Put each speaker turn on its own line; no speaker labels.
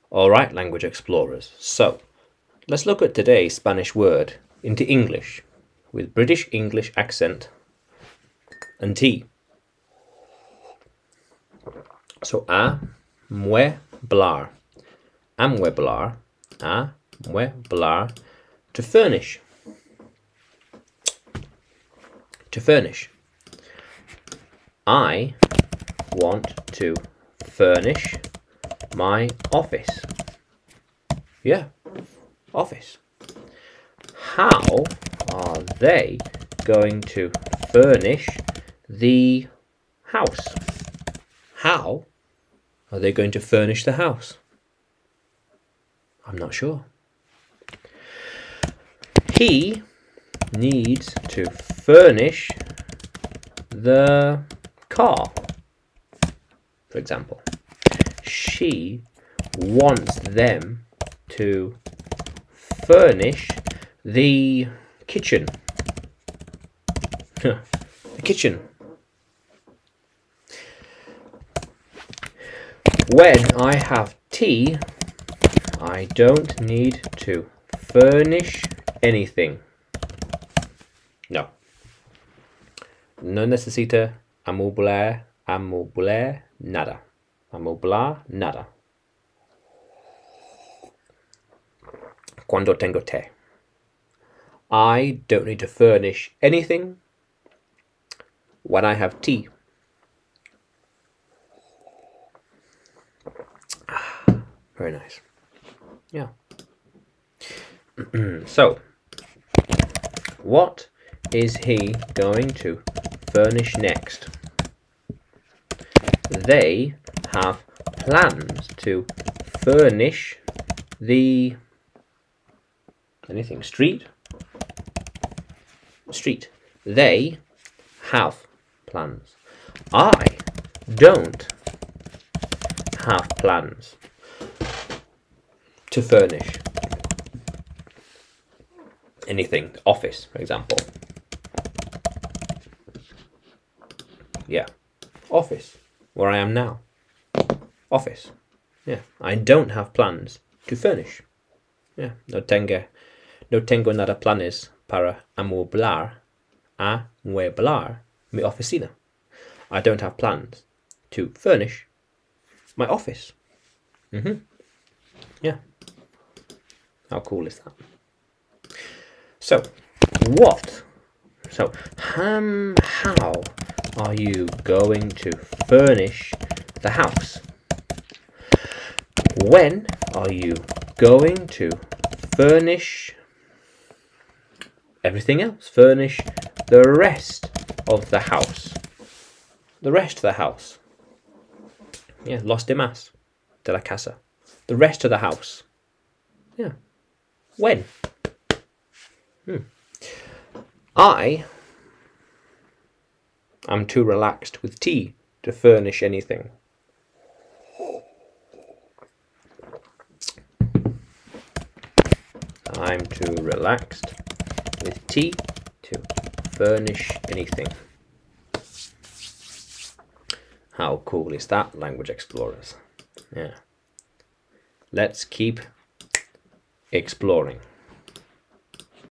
Alright, language explorers. So, let's look at today's Spanish word into English with British English accent and T. So, amueblar. Amueblar. Amueblar. To furnish. To furnish. I want to furnish my office. Yeah, office. How are they going to furnish the house? How are they going to furnish the house? I'm not sure. He needs to furnish the car, for example. She wants them to furnish the kitchen. The kitchen. When I have tea, I don't need to furnish anything. No. No necesita amueblar nada. Amueblar nada. Cuando tengo té. I don't need to furnish anything when I have tea. Very nice. Yeah. So, what is he going to furnish next? They have plans to furnish the street. They have plans. I don't have plans to furnish anything. Office, for example. Yeah, office, where I am now. Office. Yeah, I don't have plans to furnish. Yeah, no tengo nada planes para amueblar mi oficina. I don't have plans to furnish my office. Yeah. How cool is that? So, what? So, how are you going to furnish the house? When are you going to furnish everything else? Furnish the rest of the house. The rest of the house. Yeah, los demás de la casa. The rest of the house. Yeah. When? I am too relaxed with tea to furnish anything. I'm too relaxed with tea to furnish anything. How cool is that, language explorers? Yeah. Let's keep exploring.